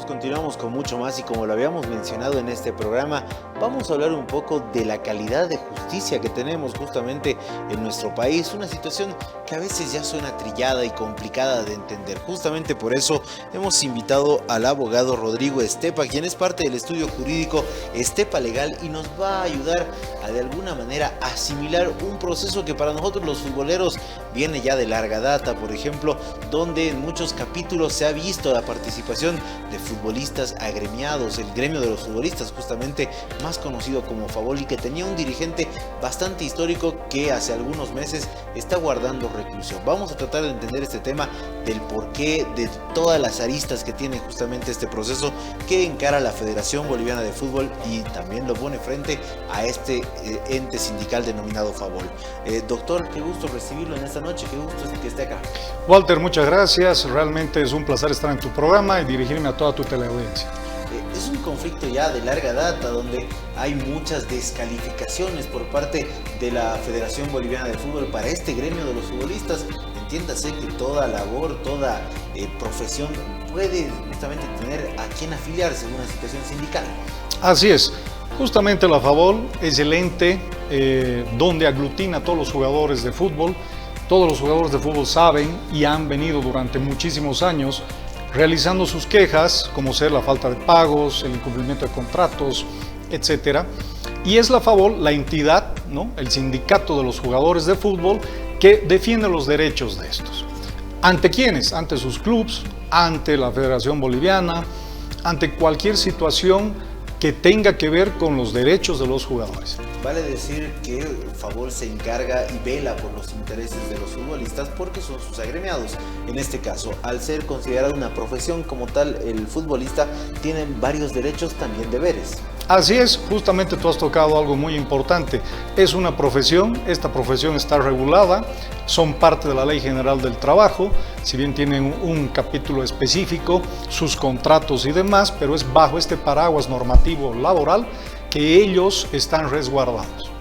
nosotros continuamos con mucho más y como lo habíamos mencionado en este programa, vamos a hablar un poco de la calidad de justicia que tenemos justamente en nuestro país, una situación que a veces ya suena trillada y complicada de entender. Justamente por eso hemos invitado al abogado Rodrigo Estepa, quien es parte del estudio jurídico Estepa Legal y nos va a ayudar a de alguna manera asimilar un proceso que para nosotros los futboleros viene ya de larga data, por ejemplo, donde en muchos capítulos se ha visto la participación de futbolistas agremiados, el gremio de los futbolistas justamente más conocido como Favol, y que tenía un dirigente bastante histórico que hace algunos meses está guardando reclusión. Vamos a tratar de entender este tema del porqué de todas las aristas que tiene justamente este proceso que encara la Federación Boliviana de Fútbol y también lo pone frente a este ente sindical denominado Favol. Doctor, qué gusto recibirlo en esta noche, qué gusto que esté acá. Walter, muchas gracias, realmente es un placer estar en tu programa y dirigirme a toda tu teleaudiencia. Es un conflicto ya de larga data donde hay muchas descalificaciones por parte de la Federación Boliviana de Fútbol para este gremio de los futbolistas. Entiéndase que toda labor, toda profesión puede justamente tener a quien afiliarse en una situación sindical. Así es, justamente la Favol es el ente donde aglutina a todos los jugadores de fútbol. Todos los jugadores de fútbol saben y han venido durante muchísimos años realizando sus quejas, como ser la falta de pagos, el incumplimiento de contratos, etc. Y es la Favol la entidad, ¿no?, el sindicato de los jugadores de fútbol que defiende los derechos de estos. ¿Ante quiénes? Ante sus clubes, ante la Federación Boliviana, ante cualquier situación que tenga que ver con los derechos de los jugadores. Vale decir que Favol se encarga y vela por los intereses de los futbolistas porque son sus agremiados. En este caso, al ser considerada una profesión como tal, el futbolista tiene varios derechos, también deberes. Así es, justamente tú has tocado algo muy importante. Es una profesión, esta profesión está regulada, son parte de la Ley General del Trabajo, si bien tienen un capítulo específico, sus contratos y demás, pero es bajo este paraguas normativo laboral que ellos están resguardados.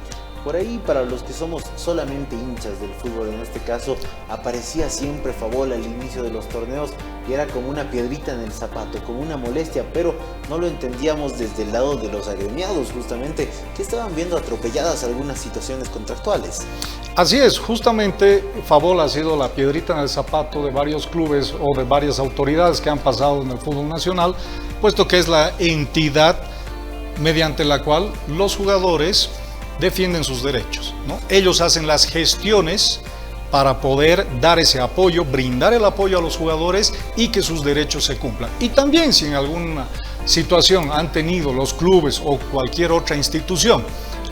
Por ahí, para los que somos solamente hinchas del fútbol, en este caso, aparecía siempre Favol al inicio de los torneos y era como una piedrita en el zapato, como una molestia, pero no lo entendíamos desde el lado de los agremiados, justamente, que estaban viendo atropelladas algunas situaciones contractuales. Así es, justamente Favol ha sido la piedrita en el zapato de varios clubes o de varias autoridades que han pasado en el fútbol nacional, puesto que es la entidad mediante la cual los jugadores defienden sus derechos, ¿no? Ellos hacen las gestiones para poder dar ese apoyo, brindar el apoyo a los jugadores y que sus derechos se cumplan. Y también si en alguna situación han tenido los clubes o cualquier otra institución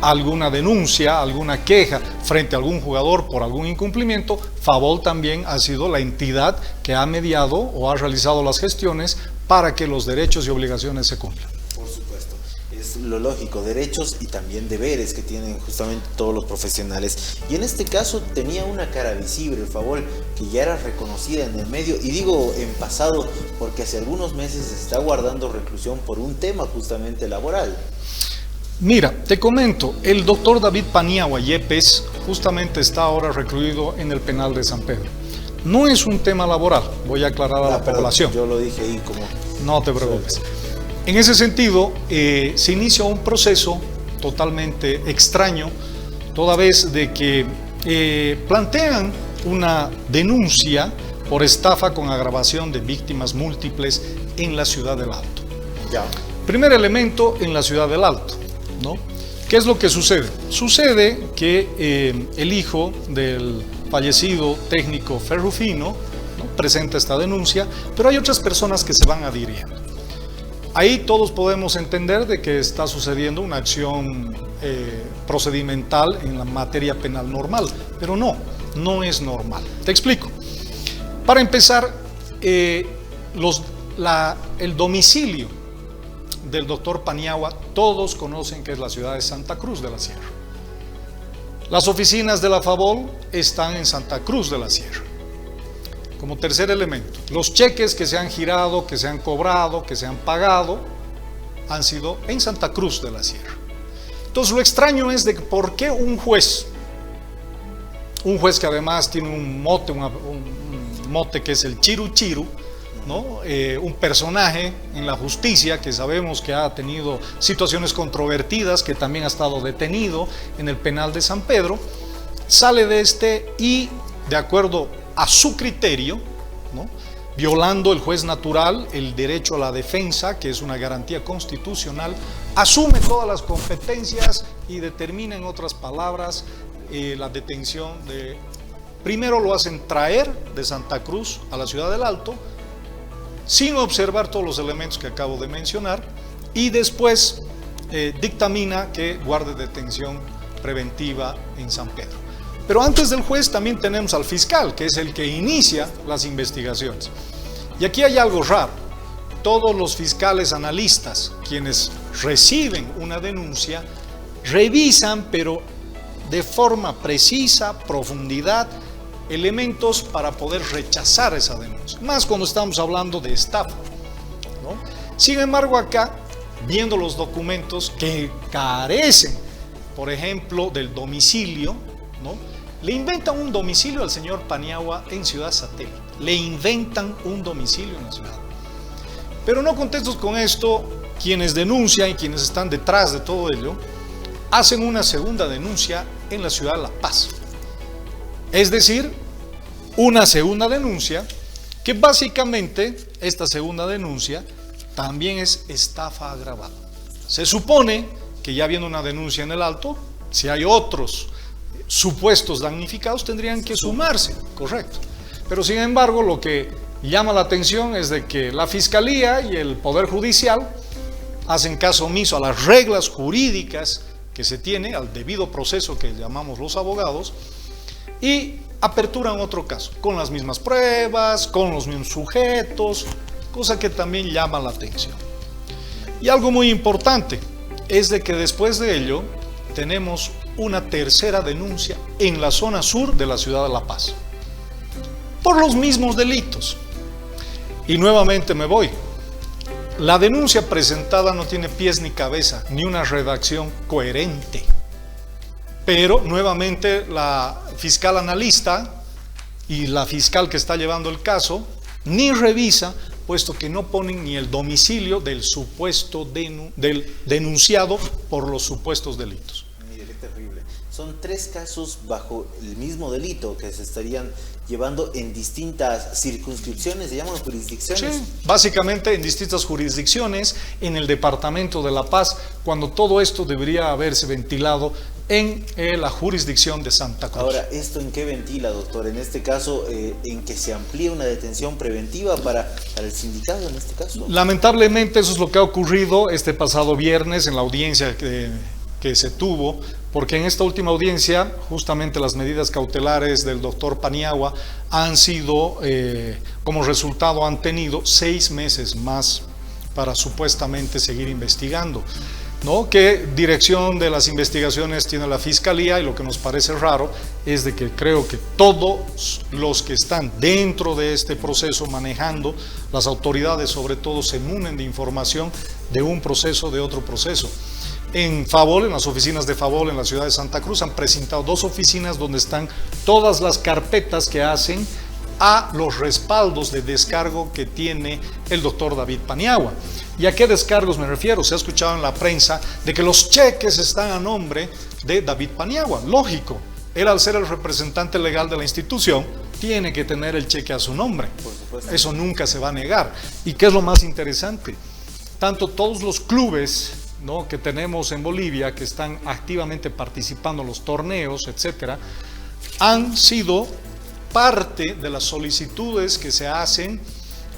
alguna denuncia, alguna queja frente a algún jugador por algún incumplimiento, Favol también ha sido la entidad que ha mediado o ha realizado las gestiones para que los derechos y obligaciones se cumplan. Es lo lógico, derechos y también deberes que tienen justamente todos los profesionales. Y en este caso tenía una cara visible, el Favol, que ya era reconocida en el medio, y digo en pasado porque hace algunos meses se está guardando reclusión por un tema justamente laboral. Mira, te comento, el doctor David Paniagua Yepes justamente está ahora recluido en el penal de San Pedro. No es un tema laboral, voy a aclarar a la población. Yo lo dije ahí como... No te preocupes. En ese sentido, se inicia un proceso totalmente extraño, toda vez de que plantean una denuncia por estafa con agravación de víctimas múltiples en la ciudad del Alto. Ya. Primer elemento en la ciudad del Alto, ¿no? ¿Qué es lo que sucede? Sucede que el hijo del fallecido técnico Ferrufino, ¿no?, presenta esta denuncia, pero hay otras personas que se van adhiriendo. Ahí todos podemos entender de que está sucediendo una acción procedimental en la materia penal normal, pero no es normal. Te explico. Para empezar, el domicilio del doctor Paniagua, todos conocen que es la ciudad de Santa Cruz de la Sierra. Las oficinas de la Favol están en Santa Cruz de la Sierra. Como tercer elemento, los cheques que se han girado, que se han cobrado, que se han pagado, han sido en Santa Cruz de la Sierra. Entonces lo extraño es de que por qué un juez que además tiene un mote que es el Chiru Chiru, ¿no? Un personaje en la justicia que sabemos que ha tenido situaciones controvertidas, que también ha estado detenido en el penal de San Pedro, sale de este y, de acuerdo a su criterio, ¿no?, violando el juez natural, el derecho a la defensa, que es una garantía constitucional, asume todas las competencias y determina, en otras palabras, la detención de... Primero lo hacen traer de Santa Cruz a la ciudad del Alto, sin observar todos los elementos que acabo de mencionar, y después dictamina que guarde detención preventiva en San Pedro. Pero antes del juez también tenemos al fiscal, que es el que inicia las investigaciones. Y aquí hay algo raro. Todos los fiscales analistas, quienes reciben una denuncia, revisan, pero de forma precisa, profundidad, elementos para poder rechazar esa denuncia. Más cuando estamos hablando de estafa, ¿no? Sin embargo, acá, viendo los documentos que carecen, por ejemplo, del domicilio, ¿no?, le inventan un domicilio al señor Paniagua en Ciudad Satélite. Le inventan un domicilio en la ciudad. Pero no contentos con esto, quienes denuncian y quienes están detrás de todo ello, hacen una segunda denuncia en la ciudad de La Paz. Es decir, una segunda denuncia que básicamente, esta segunda denuncia, también es estafa agravada. Se supone que ya habiendo una denuncia en el Alto, si hay otros supuestos damnificados tendrían que sumarse, correcto. Pero sin embargo, lo que llama la atención es de que la Fiscalía y el Poder Judicial hacen caso omiso a las reglas jurídicas que se tiene, al debido proceso que llamamos los abogados, y aperturan otro caso, con las mismas pruebas, con los mismos sujetos, cosa que también llama la atención. Y algo muy importante es de que después de ello tenemos una tercera denuncia en la zona sur de la ciudad de La Paz, por los mismos delitos. Y nuevamente me voy. La denuncia presentada no tiene pies ni cabeza, ni una redacción coherente. Pero nuevamente la fiscal analista y la fiscal que está llevando el caso ni revisa, puesto que no ponen ni el domicilio del supuesto del denunciado por los supuestos delitos. Terrible. Son 3 casos bajo el mismo delito que se estarían llevando en distintas circunscripciones, se llaman jurisdicciones. Sí, básicamente en distintas jurisdicciones, en el departamento de La Paz, cuando todo esto debería haberse ventilado en la jurisdicción de Santa Cruz. Ahora, ¿esto en qué ventila, doctor? En este caso, en que se amplíe una detención preventiva para el sindicato, en este caso. Lamentablemente eso es lo que ha ocurrido este pasado viernes en la audiencia que se tuvo, porque en esta última audiencia justamente las medidas cautelares del doctor Paniagua han sido, como resultado han tenido 6 meses más para supuestamente seguir investigando, ¿no? ¿Qué dirección de las investigaciones tiene la Fiscalía? Y lo que nos parece raro es de que creo que todos los que están dentro de este proceso manejando, las autoridades sobre todo, se munen de información de un proceso, de otro proceso. En Favol, en las oficinas de Favol en la ciudad de Santa Cruz, han presentado 2 oficinas donde están todas las carpetas que hacen a los respaldos de descargo que tiene el doctor David Paniagua. ¿Y a qué descargos me refiero? Se ha escuchado en la prensa de que los cheques están a nombre de David Paniagua. Lógico, él, al ser el representante legal de la institución, tiene que tener el cheque a su nombre. Por supuesto. Eso nunca se va a negar. ¿Y qué es lo más interesante? Tanto todos los clubes, ¿no?, que tenemos en Bolivia, que están activamente participando en los torneos, etcétera, han sido parte de las solicitudes que se hacen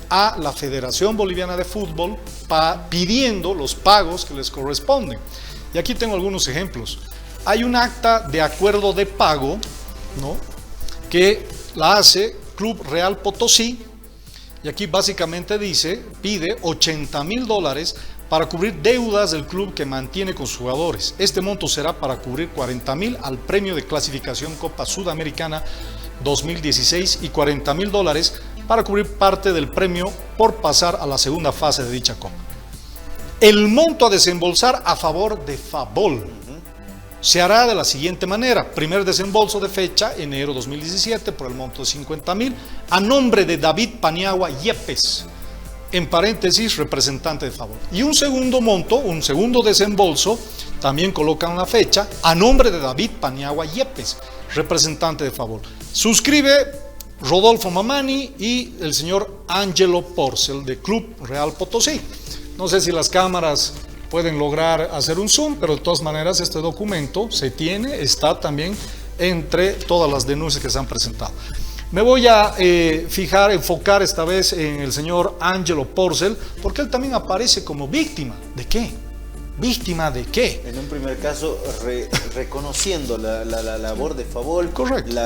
a la Federación Boliviana de Fútbol pidiendo los pagos que les corresponden. Y aquí tengo algunos ejemplos. Hay un acta de acuerdo de pago, ¿no?, que la hace Club Real Potosí, y aquí básicamente dice, pide $80,000 para cubrir deudas del club que mantiene con sus jugadores. Este monto será para cubrir $40,000 al premio de clasificación Copa Sudamericana 2016 y $40,000 para cubrir parte del premio por pasar a la segunda fase de dicha Copa. El monto a desembolsar a favor de Favol se hará de la siguiente manera: primer desembolso de fecha, enero 2017, por el monto de $50,000, a nombre de David Paniagua Yepes, en paréntesis, representante de favor. Y un segundo monto, un segundo desembolso, también colocan la fecha, a nombre de David Paniagua Yepes, representante de favor. Suscribe Rodolfo Mamani y el señor Angelo Porcel, de Club Real Potosí. No sé si las cámaras pueden lograr hacer un zoom, pero de todas maneras este documento está también entre todas las denuncias que se han presentado. Me voy a enfocar esta vez en el señor Angelo Porcel, porque él también aparece como víctima. ¿De qué? ¿Víctima de qué? En un primer caso, reconociendo la labor de favor, correcto,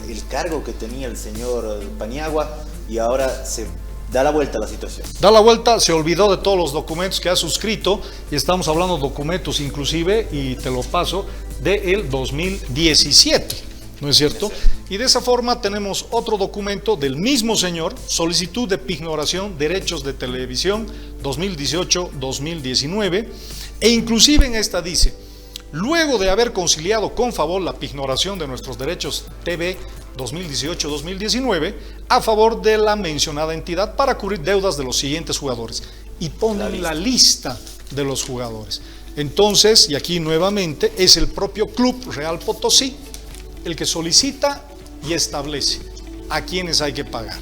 el cargo que tenía el señor Paniagua, y ahora se da la vuelta a la situación. Da la vuelta, se olvidó de todos los documentos que ha suscrito, y estamos hablando de documentos inclusive, y te lo paso, del 2017, ¿no es cierto? Y de esa forma tenemos otro documento del mismo señor, solicitud de pignoración, derechos de televisión 2018-2019, e inclusive en esta dice: luego de haber conciliado con favor la pignoración de nuestros derechos TV 2018-2019 a favor de la mencionada entidad para cubrir deudas de los siguientes jugadores, y ponen la lista de los jugadores. Entonces, y aquí nuevamente es el propio Club Real Potosí el que solicita y establece a quienes hay que pagar.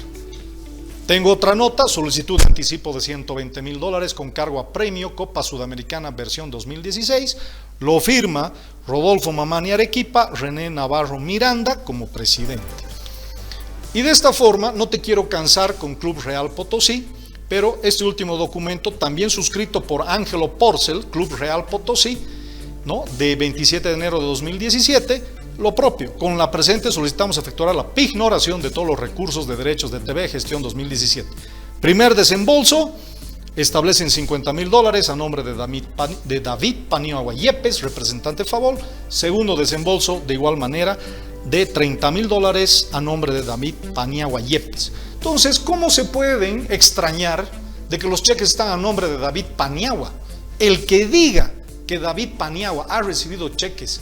Tengo otra nota: solicitud de anticipo de $120,000 con cargo a premio Copa Sudamericana versión 2016. Lo firma Rodolfo Mamani Arequipa, René Navarro Miranda como presidente. Y de esta forma, no te quiero cansar con Club Real Potosí, pero este último documento, también suscrito por Angelo Porcel, Club Real Potosí, ¿no?, de 27 de enero de 2017, lo propio: con la presente solicitamos efectuar la pignoración de todos los recursos de derechos de TV gestión 2017. Primer desembolso, establecen $50,000 a nombre de David Paniagua Yepes, representante de favor. Segundo desembolso, de igual manera, de $30,000 a nombre de David Paniagua Yepes. Entonces, ¿cómo se pueden extrañar de que los cheques están a nombre de David Paniagua? El que diga que David Paniagua ha recibido cheques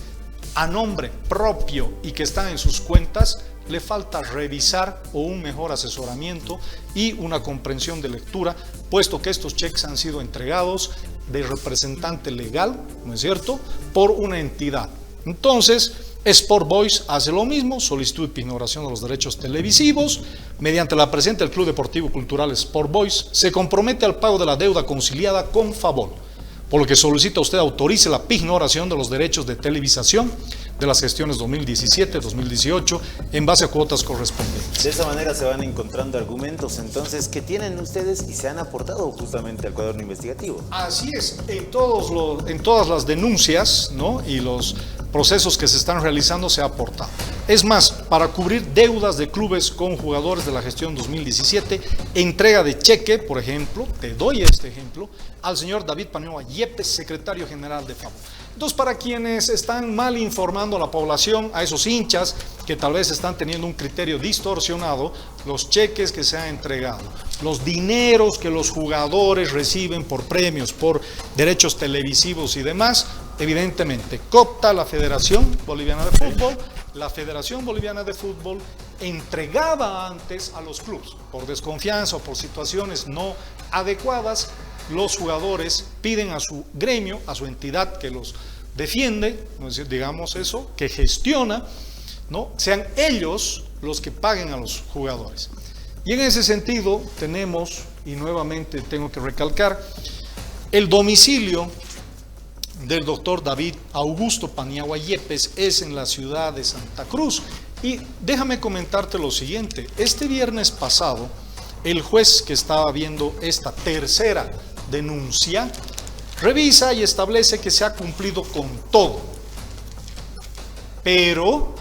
a nombre propio y que están en sus cuentas, le falta revisar o un mejor asesoramiento y una comprensión de lectura, puesto que estos cheques han sido entregados de representante legal, ¿no es cierto?, por una entidad. Entonces, Sport Boys hace lo mismo, solicitud de pignoración de los derechos televisivos. Mediante la presente, el Club Deportivo Cultural Sport Boys se compromete al pago de la deuda conciliada con favor, por lo que solicita usted autorice la pignoración de los derechos de televisación de las gestiones 2017-2018 en base a cuotas correspondientes. De esa manera se van encontrando argumentos entonces que tienen ustedes y se han aportado justamente al cuaderno investigativo. Así es, en todas las denuncias, ¿no?, y los procesos que se están realizando se ha aportado. Es más, para cubrir deudas de clubes con jugadores de la gestión 2017, entrega de cheque, por ejemplo, te doy este ejemplo, al señor David Paniagua Yepes, secretario general de FABO. Entonces, para quienes están mal informando a la población, a esos hinchas que tal vez están teniendo un criterio distorsionado, los cheques que se han entregado, los dineros que los jugadores reciben por premios, por derechos televisivos y demás, evidentemente coopta la Federación Boliviana de Fútbol. La Federación Boliviana de Fútbol entregaba antes a los clubes, por desconfianza o por situaciones no adecuadas. Los jugadores piden a su gremio, a su entidad que los defiende, digamos eso, que gestiona, ¿no?, sean ellos los que paguen a los jugadores. Y en ese sentido tenemos, y nuevamente tengo que recalcar, el domicilio del doctor David Augusto Paniagua Yepes es en la ciudad de Santa Cruz. Y déjame comentarte lo siguiente: este viernes pasado, el juez que estaba viendo esta tercera denuncia revisa y establece que se ha cumplido con todo, pero,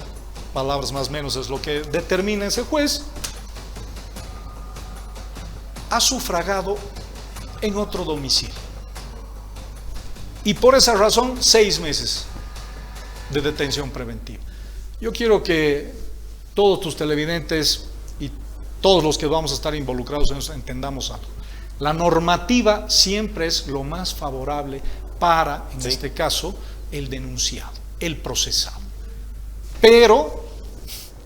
palabras más o menos es lo que determina ese juez, ha sufragado en otro domicilio, y por esa razón 6 meses de detención preventiva. Yo quiero que todos tus televidentes y todos los que vamos a estar involucrados en eso entendamos algo. La normativa siempre es lo más favorable para, en este caso, el denunciado, el procesado. Pero,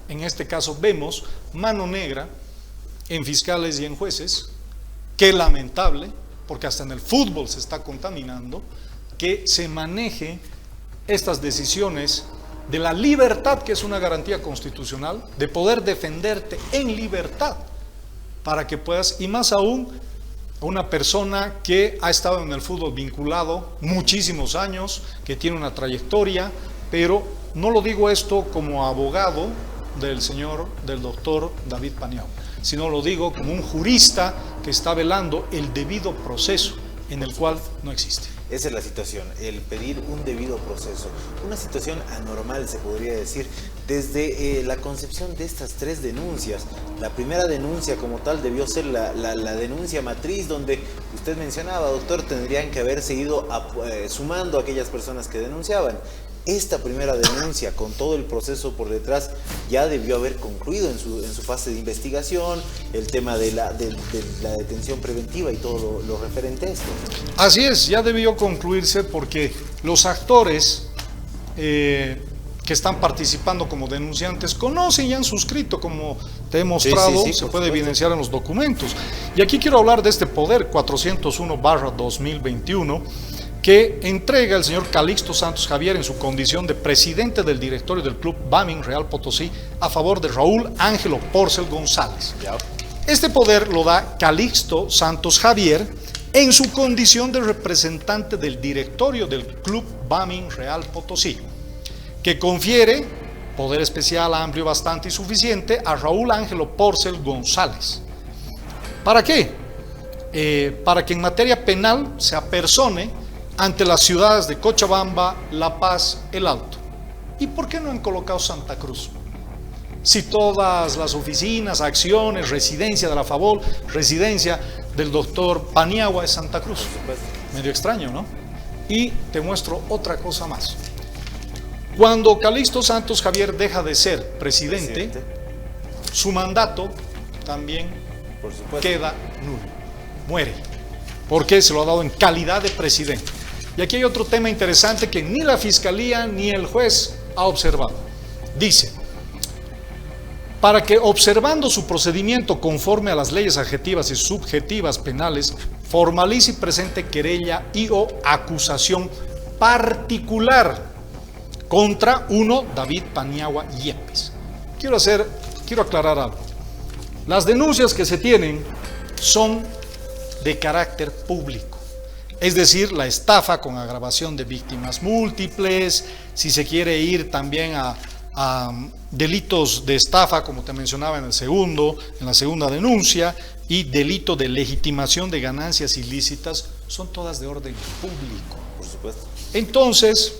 en este caso, vemos mano negra en fiscales y en jueces qué lamentable, porque hasta en el fútbol se está contaminando, que se maneje estas decisiones de la libertad, que es una garantía constitucional, de poder defenderte en libertad, para que puedas, y más aún, una persona que ha estado en el fútbol vinculado muchísimos años, que tiene una trayectoria, pero no lo digo esto como abogado del doctor David Paniagua, sino lo digo como un jurista que está velando el debido proceso, en el cual no existe. Esa es la situación, el pedir un debido proceso. Una situación anormal, se podría decir, desde la concepción de estas 3 denuncias. La primera denuncia como tal debió ser la denuncia matriz, donde usted mencionaba, doctor, tendrían que haberse ido sumando a aquellas personas que denunciaban. Esta primera denuncia, con todo el proceso por detrás, ya debió haber concluido en su fase de investigación, el tema de la detención preventiva y todo lo referente a esto. Así es, ya debió concluirse porque los actores que están participando como denunciantes conocen y han suscrito, como te he mostrado, sí, se puede evidenciar en los documentos. Y aquí quiero hablar de este poder 401/2021, que entrega el señor Calixto Santos Javier en su condición de presidente del directorio del Club BAMIN Real Potosí a favor de Raúl Ángelo Porcel González. Este poder lo da Calixto Santos Javier en su condición de representante del directorio del Club BAMIN Real Potosí, que confiere poder especial, amplio, bastante y suficiente a Raúl Ángelo Porcel González. ¿Para qué? Para que en materia penal se apersone ante las ciudades de Cochabamba, La Paz, El Alto. ¿Y por qué no han colocado Santa Cruz? Si todas las oficinas, acciones, residencia de la FAVOL, residencia del doctor Paniagua es Santa Cruz. Medio extraño, ¿no? Y te muestro otra cosa más. Cuando Calixto Santos Javier deja de ser presidente, su mandato también queda nulo, muere, porque se lo ha dado en calidad de presidente. Y aquí hay otro tema interesante que ni la Fiscalía ni el juez ha observado. Dice, para que observando su procedimiento conforme a las leyes adjetivas y subjetivas penales, formalice y presente querella y o acusación particular contra uno David Paniagua Yepes. Quiero aclarar algo. Las denuncias que se tienen son de carácter público. Es decir, la estafa con agravación de víctimas múltiples, si se quiere ir también a delitos de estafa, como te mencionaba en la segunda denuncia, y delito de legitimación de ganancias ilícitas, son todas de orden público. Por supuesto. Entonces,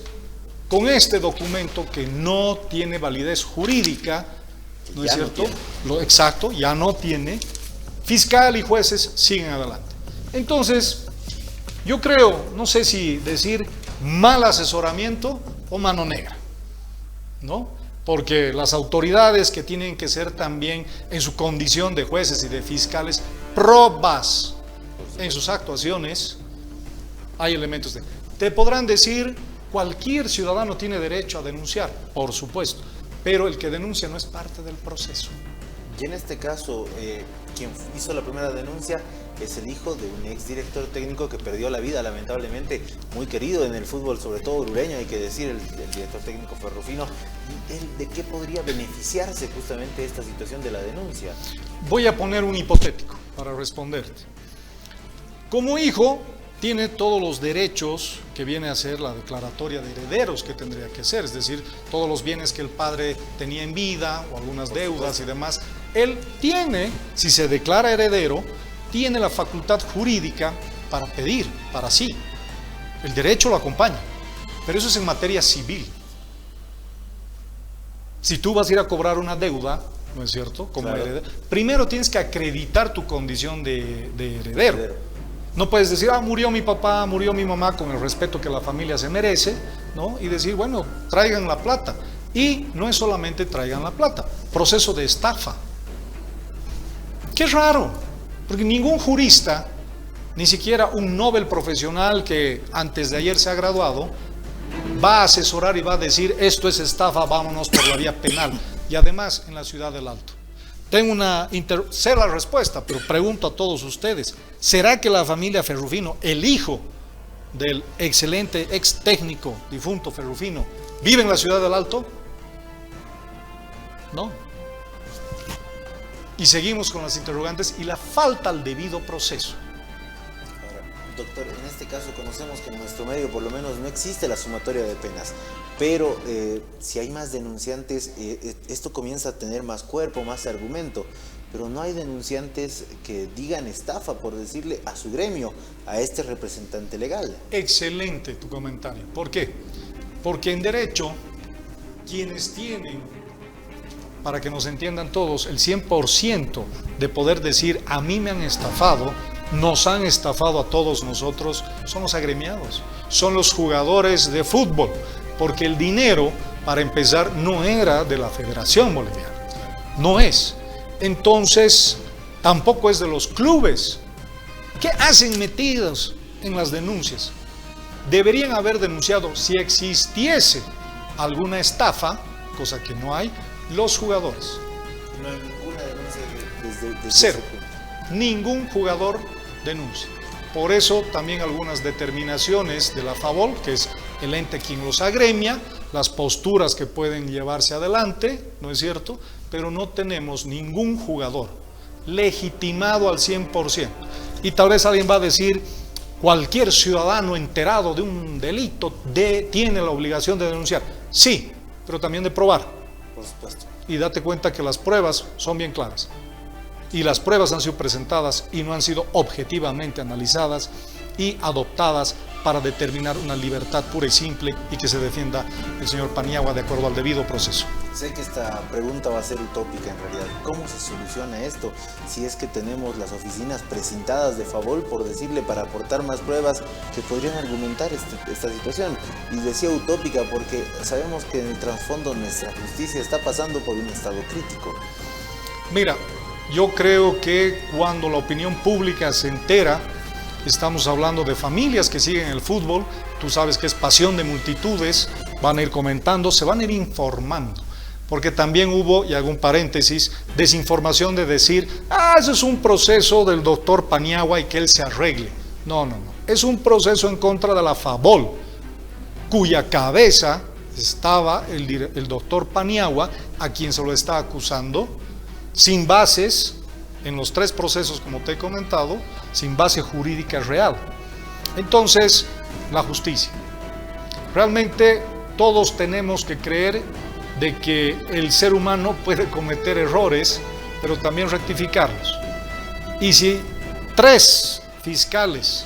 con este documento que no tiene validez jurídica, ¿no es cierto? Exacto, ya no tiene, fiscal y jueces siguen adelante. Entonces, yo creo, no sé si decir mal asesoramiento o mano negra, ¿no? Porque las autoridades que tienen que ser también en su condición de jueces y de fiscales probas en sus actuaciones, hay elementos de... Te podrán decir, cualquier ciudadano tiene derecho a denunciar, por supuesto, pero el que denuncia no es parte del proceso. Y en este caso, quien hizo la primera denuncia es el hijo de un exdirector técnico que perdió la vida, lamentablemente, muy querido en el fútbol, sobre todo uruguayo, hay que decir, el director técnico fue Rufino. ¿Y él de qué podría beneficiarse justamente esta situación de la denuncia? Voy a poner un hipotético para responderte. Como hijo, tiene todos los derechos que viene a ser la declaratoria de herederos que tendría que ser, es decir, todos los bienes que el padre tenía en vida o algunas deudas y demás. Él tiene, si se declara heredero, tiene la facultad jurídica para pedir para sí. El derecho lo acompaña, pero eso es en materia civil. Si tú vas a ir a cobrar una deuda, ¿no es cierto? Como heredero, primero tienes que acreditar tu condición de heredero. No puedes decir, murió mi papá, murió mi mamá, con el respeto que la familia se merece, ¿no? Y decir, bueno, traigan la plata. Y no es solamente traigan la plata, proceso de estafa. Qué raro, porque ningún jurista, ni siquiera un Nobel profesional que antes de ayer se ha graduado, va a asesorar y va a decir, esto es estafa, vámonos por la vía penal. Y además en la ciudad del Alto. sé la respuesta, pero pregunto a todos ustedes, ¿será que la familia Ferrufino, el hijo del excelente ex técnico difunto Ferrufino, vive en la ciudad del Alto? No. Y seguimos con las interrogantes y la falta al debido proceso. Doctor, en este caso conocemos que en nuestro medio por lo menos no existe la sumatoria de penas, pero si hay más denunciantes, esto comienza a tener más cuerpo, más argumento, pero no hay denunciantes que digan estafa, por decirle, a su gremio, a este representante legal. Excelente tu comentario. ¿Por qué? Porque en derecho, quienes tienen, para que nos entiendan todos, el 100% de poder decir a mí me han estafado, nos han estafado a todos nosotros, son los agremiados, son los jugadores de fútbol, porque el dinero, para empezar, no era de la Federación Boliviana, no es. Entonces, tampoco es de los clubes. ¿Qué hacen metidos en las denuncias? Deberían haber denunciado, si existiese alguna estafa, cosa que no hay, los jugadores. No hay ninguna denuncia desde cero. ese punto. Ningún jugador denuncia. Por eso también algunas determinaciones de la FABOL, que es el ente quien los agremia, las posturas que pueden llevarse adelante, ¿no es cierto? Pero no tenemos ningún jugador legitimado al 100%. Y tal vez alguien va a decir, cualquier ciudadano enterado de un delito tiene la obligación de denunciar. Sí, pero también de probar. Por supuesto. Y date cuenta que las pruebas son bien claras. Y las pruebas han sido presentadas y no han sido objetivamente analizadas y adoptadas para determinar una libertad pura y simple y que se defienda el señor Paniagua de acuerdo al debido proceso. Sé que esta pregunta va a ser utópica en realidad. ¿Cómo se soluciona esto? Si es que tenemos las oficinas precintadas de FABOL, por decirle, para aportar más pruebas que podrían argumentar esta situación. Y decía utópica porque sabemos que en el trasfondo nuestra justicia está pasando por un estado crítico. Mira, yo creo que cuando la opinión pública se entera, estamos hablando de familias que siguen el fútbol, tú sabes que es pasión de multitudes, van a ir comentando, se van a ir informando, porque también hubo, y hago un paréntesis, desinformación de decir, eso es un proceso del doctor Paniagua y que él se arregle. No, es un proceso en contra de la FABOL, cuya cabeza estaba el doctor Paniagua, a quien se lo está acusando, sin bases, en los tres procesos como te he comentado, sin base jurídica real. Entonces, la justicia. Realmente todos tenemos que creer de que el ser humano puede cometer errores, pero también rectificarlos. Y si 3 fiscales,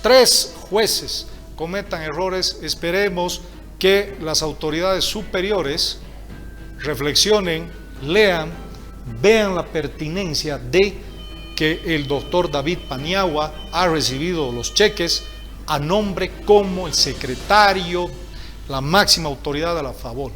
3 jueces cometan errores, esperemos que las autoridades superiores reflexionen, lean, vean la pertinencia de que el doctor David Paniagua ha recibido los cheques a nombre como el secretario, la máxima autoridad de la FABOL,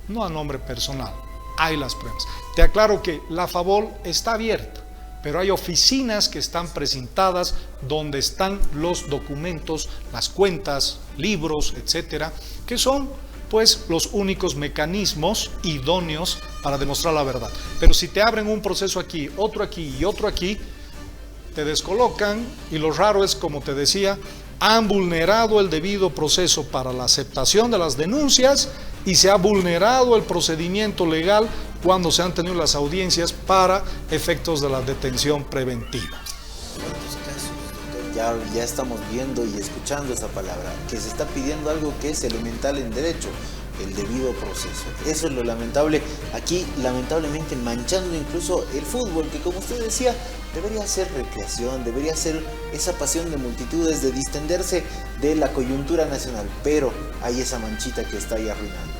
no a nombre personal. Hay las pruebas. Te aclaro que la FABOL está abierta, pero hay oficinas que están presentadas donde están los documentos, las cuentas, libros, etcétera, que son pues los únicos mecanismos idóneos para demostrar la verdad. Pero si te abren un proceso aquí, otro aquí y otro aquí, te descolocan y lo raro es, como te decía, han vulnerado el debido proceso para la aceptación de las denuncias y se ha vulnerado el procedimiento legal cuando se han tenido las audiencias para efectos de la detención preventiva. Ya estamos viendo y escuchando esa palabra, que se está pidiendo algo que es elemental en derecho, el debido proceso. Eso es lo lamentable, aquí lamentablemente manchando incluso el fútbol, que como usted decía, debería ser recreación, debería ser esa pasión de multitudes, de distenderse de la coyuntura nacional, pero hay esa manchita que está ahí arruinando.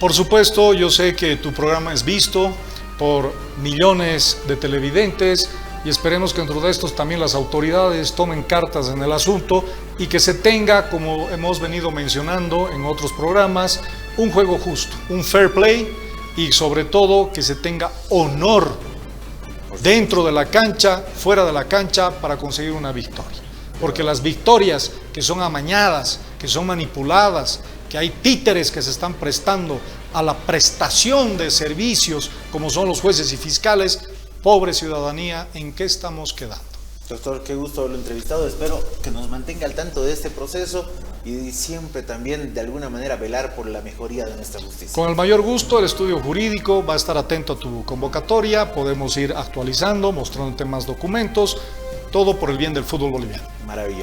Por supuesto, yo sé que tu programa es visto por millones de televidentes, y esperemos que dentro de estos también las autoridades tomen cartas en el asunto y que se tenga, como hemos venido mencionando en otros programas, un juego justo, un fair play y sobre todo que se tenga honor dentro de la cancha, fuera de la cancha para conseguir una victoria. Porque las victorias que son amañadas, que son manipuladas, que hay títeres que se están prestando a la prestación de servicios como son los jueces y fiscales, pobre ciudadanía, ¿en qué estamos quedando? Doctor, qué gusto haberlo entrevistado. Espero que nos mantenga al tanto de este proceso y siempre también de alguna manera velar por la mejoría de nuestra justicia. Con el mayor gusto, el estudio jurídico va a estar atento a tu convocatoria, podemos ir actualizando, mostrándote más documentos, todo por el bien del fútbol boliviano. Maravilloso.